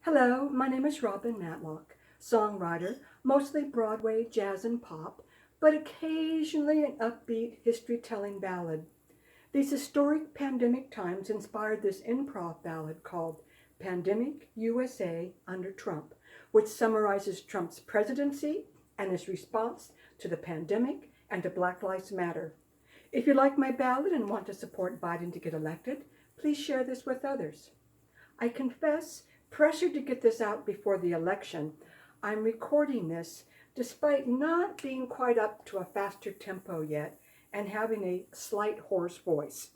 Hello, my name is Robin Matlock, songwriter, mostly Broadway, jazz, and pop, but occasionally an upbeat history-telling ballad. These historic pandemic times inspired this improv ballad called Pandemic USA Under Trump, which summarizes Trump's presidency and his response to the pandemic and to Black Lives Matter. If you like my ballad and want to support Biden to get elected, please share this with others. I confess, pressured to get this out before the election, I'm recording this despite not being quite up to a faster tempo yet and having a slight hoarse voice.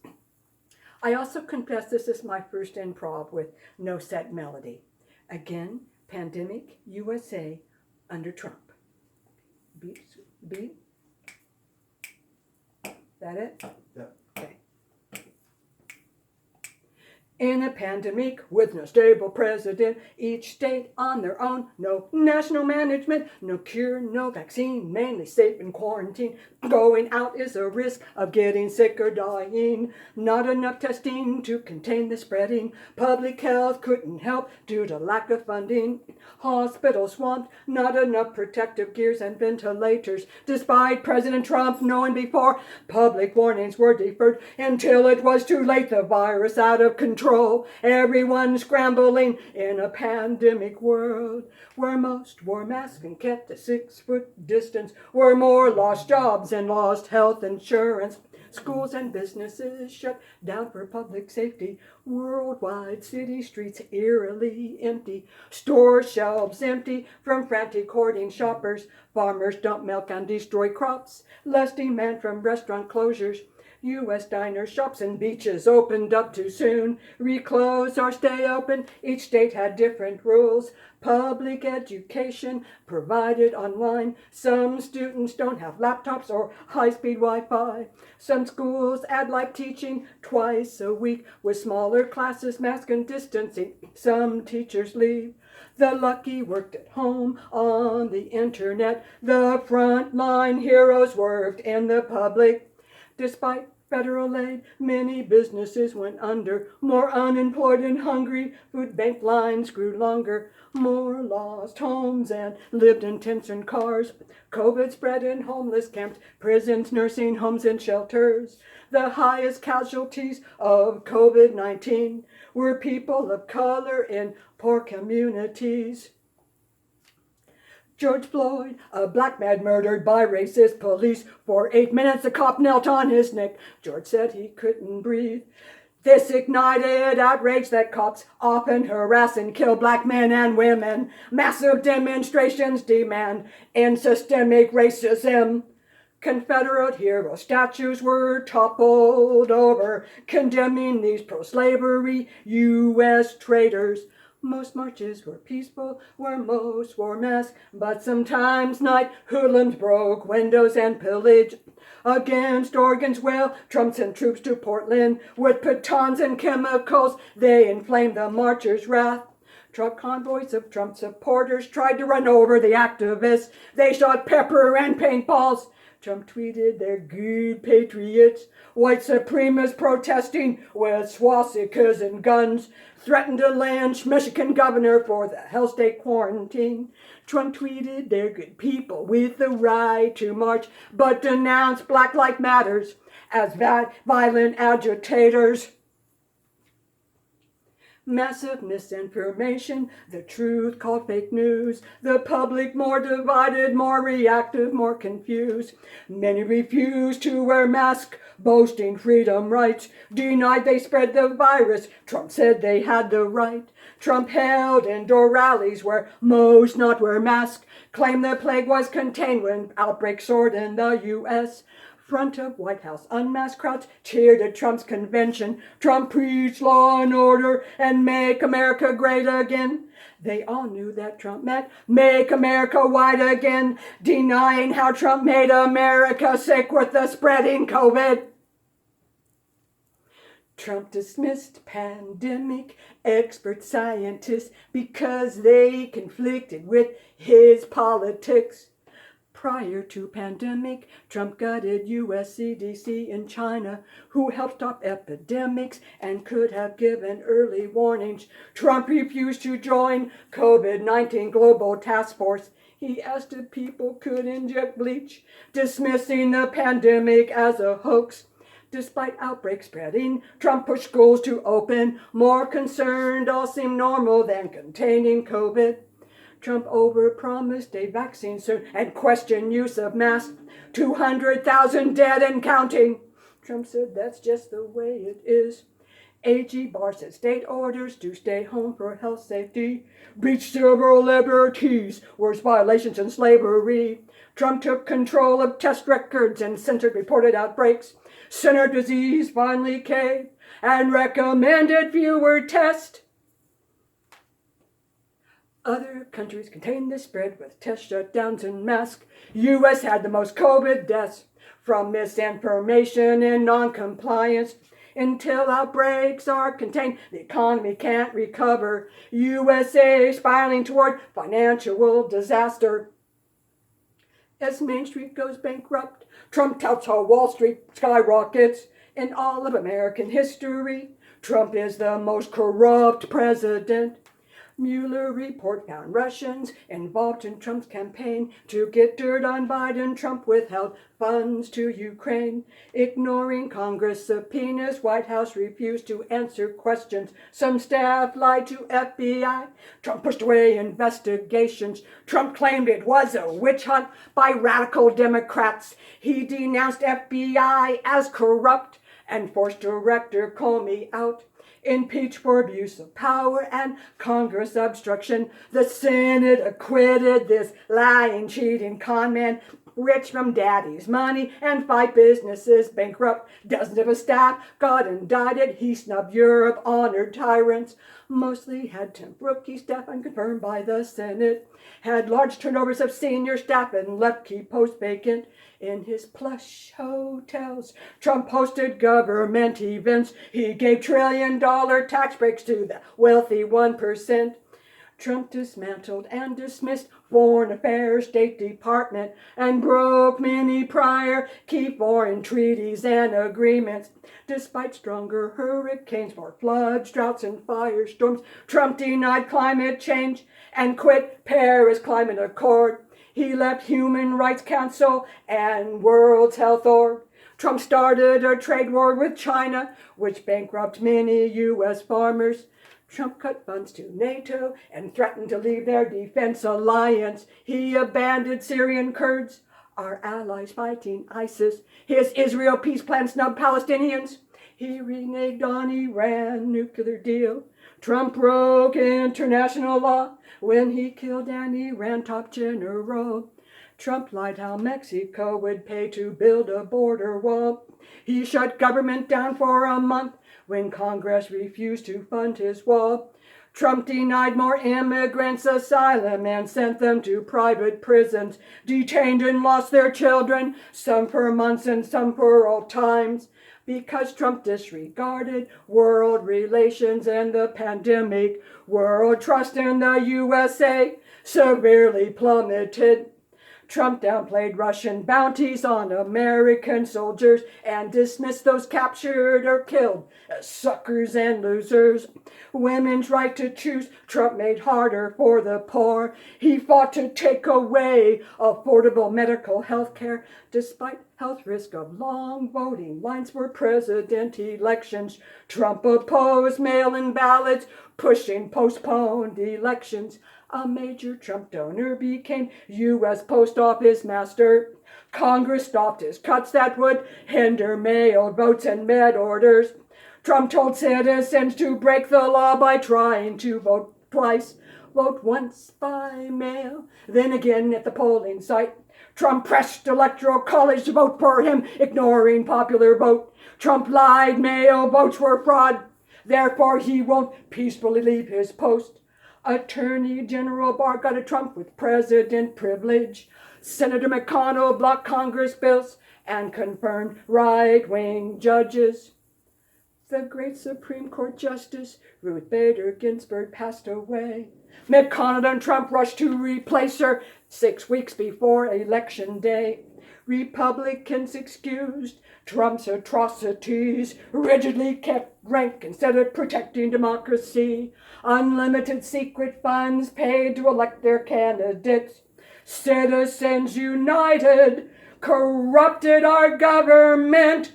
I also confess this is my first improv with no set melody. Again, Pandemic USA under Trump. Beat? That it? Yeah. Okay. In a pandemic with no stable president, each state on their own, no national management, no cure, no vaccine, mainly safe in quarantine. Going out is a risk of getting sick or dying. Not enough testing to contain the spreading. Public health couldn't help due to lack of funding. Hospitals swamped, not enough protective gears and ventilators. Despite President Trump knowing before, public warnings were deferred until it was too late. The virus out of control. Everyone scrambling in a pandemic world where most wore masks and kept a 6-foot distance, where more lost jobs and lost health insurance. Schools and businesses shut down for public safety. Worldwide city streets eerily empty. Store shelves empty from frantic hoarding shoppers. Farmers dump milk and destroy crops. Less demand from restaurant closures. U.S. diners, shops, and beaches opened up too soon. Reclose or stay open, each state had different rules. Public education provided online. Some students don't have laptops or high-speed Wi-Fi. Some schools add live teaching twice a week with smaller classes, mask and distancing. Some teachers leave. The lucky worked at home on the internet. The frontline heroes worked in the public. Despite federal aid, many businesses went under. More unemployed and hungry, food bank lines grew longer. More lost homes and lived in tents and cars. COVID spread in homeless camps, prisons, nursing homes, and shelters. The highest casualties of COVID-19 were people of color in poor communities. George Floyd, a black man murdered by racist police. For 8 minutes, the cop knelt on his neck. George said he couldn't breathe. This ignited outrage that cops often harass and kill black men and women. Massive demonstrations demand end systemic racism. Confederate hero statues were toppled over, condemning these pro-slavery U.S. traitors. Most marches were peaceful, where most wore masks, but sometimes night hoodlums broke windows and pillaged. Against Oregon's will, Trump sent troops to Portland with batons and chemicals. They inflamed the marchers' wrath. Truck convoys of Trump supporters tried to run over the activists. They shot pepper and paintballs. Trump tweeted they're good patriots. White supremacists protesting with swastikas and guns threatened to lynch Michigan governor for the Hell State quarantine. Trump tweeted they're good people with the right to march, but denounced Black Lives Matters as violent agitators. Massive misinformation, the truth called fake news. The public more divided, more reactive, more confused. Many refused to wear masks, boasting freedom rights. Denied they spread the virus. Trump said they had the right. Trump held indoor rallies where most not wear masks. Claimed the plague was contained when outbreak soared in the U.S. Front of White House, unmasked crowds cheered at Trump's convention. Trump preached law and order and make America great again. They all knew that Trump meant make America white again, denying how Trump made America sick with the spreading COVID. Trump dismissed pandemic expert scientists because they conflicted with his politics. Prior to pandemic, Trump gutted US CDC in China, who helped stop epidemics and could have given early warnings. Trump refused to join COVID-19 Global Task Force. He asked if people could inject bleach, dismissing the pandemic as a hoax. Despite outbreaks spreading, Trump pushed schools to open. More concerned, all seemed normal than containing COVID. Trump overpromised a vaccine soon and questioned use of masks. 200,000 dead and counting. Trump said that's just the way it is. AG Barr said state orders to stay home for health safety breached civil liberties, worst violations in slavery. Trump took control of test records and censored reported outbreaks. Center disease finally caved and recommended fewer tests. Other countries contained the spread with test shutdowns and masks. U.S. had the most COVID deaths from misinformation and non-compliance. Until outbreaks are contained, the economy can't recover. USA spiraling toward financial disaster. As Main Street goes bankrupt, Trump touts how Wall Street skyrockets. In all of American history, Trump is the most corrupt president. Mueller report found Russians involved in Trump's campaign to get dirt on Biden. Trump withheld funds to Ukraine. Ignoring Congress subpoenas, White House refused to answer questions. Some staff lied to FBI. Trump pushed away investigations. Trump claimed it was a witch hunt by radical Democrats. He denounced FBI as corrupt and forced Director Comey out. Impeached for abuse of power and Congress obstruction. The Senate acquitted this lying, cheating con man, rich from daddy's money, and 5 businesses bankrupt. Dozens of his staff got indicted. He snubbed Europe, honored tyrants. Mostly had temp rookie staff unconfirmed by the Senate. Had large turnovers of senior staff and left key posts vacant. In his plush hotels, Trump hosted government events. He gave $1 trillion tax breaks to the wealthy 1%. Trump dismantled and dismissed Foreign Affairs, State Department, and broke many prior key foreign treaties and agreements. Despite stronger hurricanes, more floods, droughts, and firestorms, Trump denied climate change and quit Paris Climate Accord. He left Human Rights Council and World Health Org. Trump started a trade war with China, which bankrupted many U.S. farmers. Trump cut funds to NATO and threatened to leave their defense alliance. He abandoned Syrian Kurds, our allies fighting ISIS. His Israel peace plan snubbed Palestinians. He reneged on Iran nuclear deal. Trump broke international law when he killed an Iran top general. Trump lied how Mexico would pay to build a border wall. He shut government down for a month when Congress refused to fund his wall. Trump denied more immigrants asylum and sent them to private prisons, detained and lost their children, some for months and some for all times. Because Trump disregarded world relations and the pandemic, world trust in the USA severely plummeted. Trump downplayed Russian bounties on American soldiers and dismissed those captured or killed as suckers and losers. Women's right to choose, Trump made harder for the poor. He fought to take away affordable medical health care, despite health risk of long voting lines for president elections. Trump opposed mail-in ballots, pushing postponed elections. A major Trump donor became U.S. Post Office master. Congress stopped his cuts that would hinder mail votes and med orders. Trump told citizens to break the law by trying to vote twice. Vote once by mail, then again at the polling site. Trump pressed Electoral College to vote for him, ignoring popular vote. Trump lied mail votes were fraud. Therefore, he won't peacefully leave his post. Attorney General Barr got a Trump with president privilege. Senator McConnell blocked Congress bills and confirmed right-wing judges. The great Supreme Court Justice Ruth Bader Ginsburg passed away. McConnell and Trump rushed to replace her 6 weeks before Election Day. Republicans excused Trump's atrocities, rigidly kept rank instead of protecting democracy. Unlimited secret funds paid to elect their candidates. Citizens United corrupted our government.